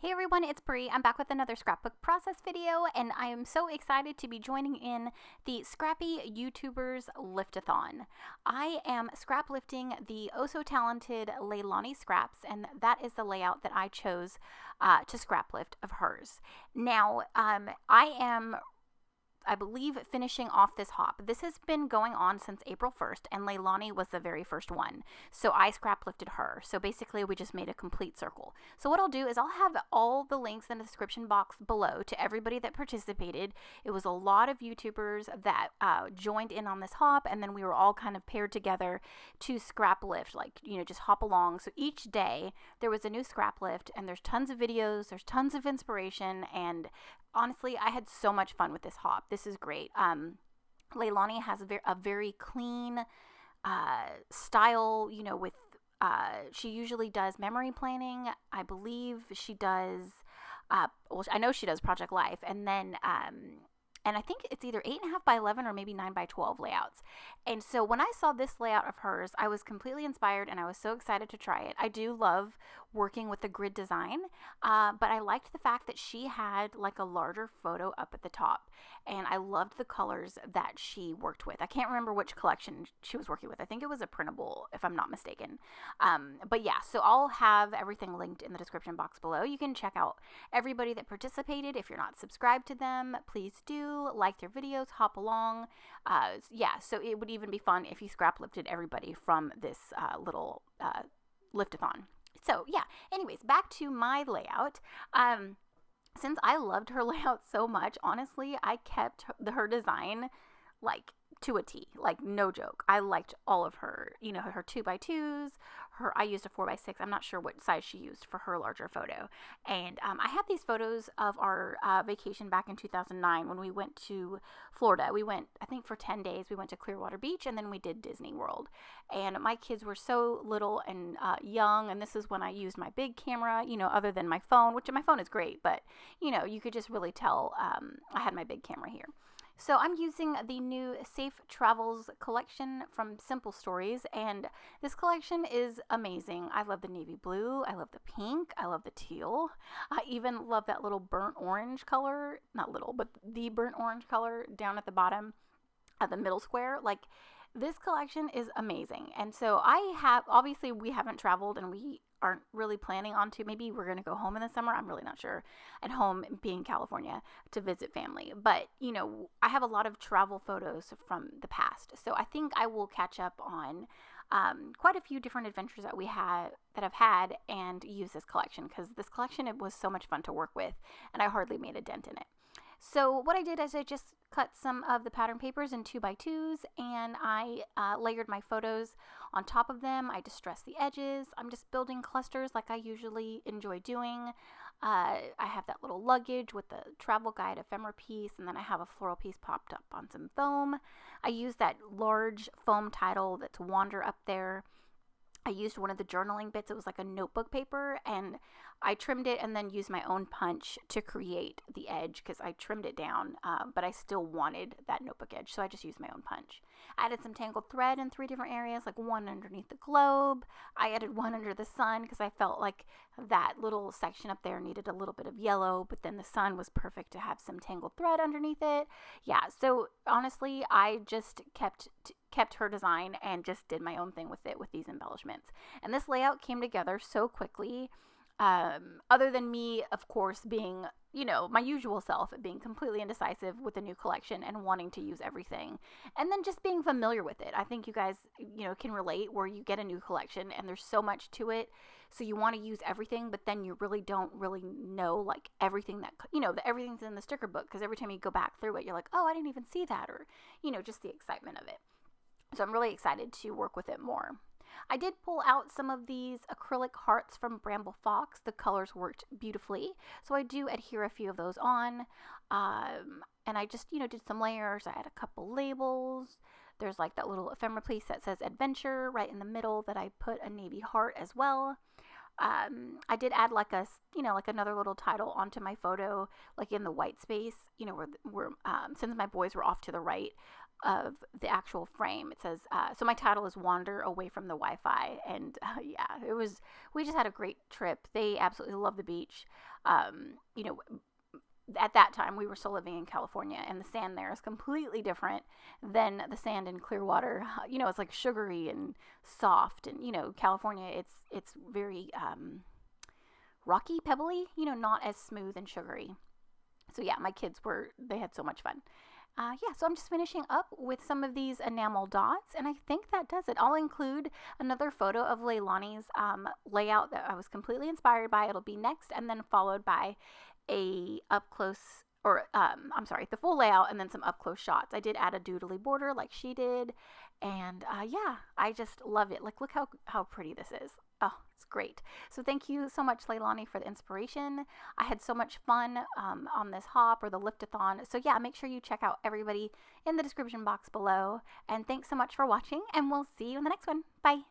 Hey everyone, it's Bree. I'm back with another scrapbook process video, and I am so excited to be joining in the Scrappy YouTubers Lift-A-Thon. I am scrap lifting the oh so talented Leilani scraps, and that is the layout that I chose to scrap lift of hers. Now, I believe, finishing off this hop. This has been going on since April 1st, and Leilani was the very first one. So I scrap lifted her. So basically, we just made a complete circle. So what I'll do is I'll have all the links in the description box below to everybody that participated. It was a lot of YouTubers that joined in on this hop, and then we were all kind of paired together to scrap lift, just hop along. So each day there was a new scrap lift, and there's tons of videos, there's tons of inspiration, and honestly, I had so much fun with this hop. This is great. Leilani has a very clean style, with she usually does memory planning. I believe she does, I know she does Project Life, and then and I think it's either 8.5 by 11 or maybe 9 by 12 layouts. And so when I saw this layout of hers, I was completely inspired and I was so excited to try it. I do love working with the grid design, but I liked the fact that she had like a larger photo up at the top, and I loved the colors that she worked with. I can't remember which collection she was working with. I think it was a printable, if I'm not mistaken. But yeah, so I'll have everything linked in the description box below. You can check out everybody that participated. If you're not subscribed to them, please do like their videos, hop along. So it would even be fun if you scrap lifted everybody from this little lift-a-thon. So yeah, anyways, back to my layout. Since I loved her layout so much, honestly, I kept her design like to a T, like no joke. I liked all of her, her 2x2s, I used a 4x6. I'm not sure what size she used for her larger photo. And I have these photos of our vacation back in 2009 when we went to Florida. We went, I think for 10 days, we went to Clearwater Beach, and then we did Disney World. And my kids were so little and young, and this is when I used my big camera, other than my phone, which my phone is great, but, you could just really tell I had my big camera here. So I'm using the new Safe Travels collection from Simple Stories, and this collection is amazing. I love the navy blue, I love the pink, I love the teal. I even love that little burnt orange color, not little, but the burnt orange color down at the bottom of the middle square. Like, this collection is amazing. And so obviously we haven't traveled, and we aren't really planning on to. Maybe we're going to go home in the summer. I'm really not sure. At home, being California, to visit family. But, I have a lot of travel photos from the past. So I think I will catch up on quite a few different adventures that I've had and use this collection, because this collection, it was so much fun to work with, and I hardly made a dent in it. So what I did is I just cut some of the pattern papers in 2x2s, and I layered my photos on top of them. I distressed the edges. I'm just building clusters like I usually enjoy doing. I have that little luggage with the travel guide ephemera piece, and then I have a floral piece popped up on some foam. I use that large foam title that's Wander up there. I used one of the journaling bits. It was like a notebook paper, and I trimmed it and then used my own punch to create the edge, because I trimmed it down, but I still wanted that notebook edge, so I just used my own punch. I added some tangled thread in 3 different areas, like one underneath the globe. I added one under the sun because I felt like that little section up there needed a little bit of yellow, but then the sun was perfect to have some tangled thread underneath it. Yeah, so honestly, I just kept her design and just did my own thing with it with these embellishments. And this layout came together so quickly, other than me, of course, being, my usual self, being completely indecisive with the new collection and wanting to use everything, and then just being familiar with it. I think you guys, can relate, where you get a new collection and there's so much to it, so you want to use everything, but then you really don't really know, like, everything that, everything's in the sticker book, because every time you go back through it, you're like, oh, I didn't even see that, or, just the excitement of it. So I'm really excited to work with it more. I did pull out some of these acrylic hearts from Bramble Fox. The colors worked beautifully, so I do adhere a few of those on. And I just, did some layers. I had a couple labels. There's like that little ephemera piece that says Adventure right in the middle that I put a navy heart as well. I did add like another little title onto my photo, like in the white space, where since my boys were off to the right, of the actual frame. It says, so my title is Wander Away from the Wi-Fi. And yeah, we just had a great trip. They absolutely love the beach. You know, at that time we were still living in California, and the sand there is completely different than the sand in Clearwater. You know, it's like sugary and soft, and you know, California, it's very rocky, pebbly, you know, not as smooth and sugary. So yeah, my kids they had so much fun. Yeah, so I'm just finishing up with some of these enamel dots, and I think that does it. I'll include another photo of Leilani's layout that I was completely inspired by. It'll be next, and then followed by a up close, or I'm sorry, the full layout, and then some up close shots. I did add a doodly border like she did, and yeah, I just love it. Like, look how pretty this is. Oh, it's great. So thank you so much, Leilani, for the inspiration. I had so much fun on this hop, or the Lift-A-Thon. So yeah, make sure you check out everybody in the description box below. And thanks so much for watching, and we'll see you in the next one. Bye.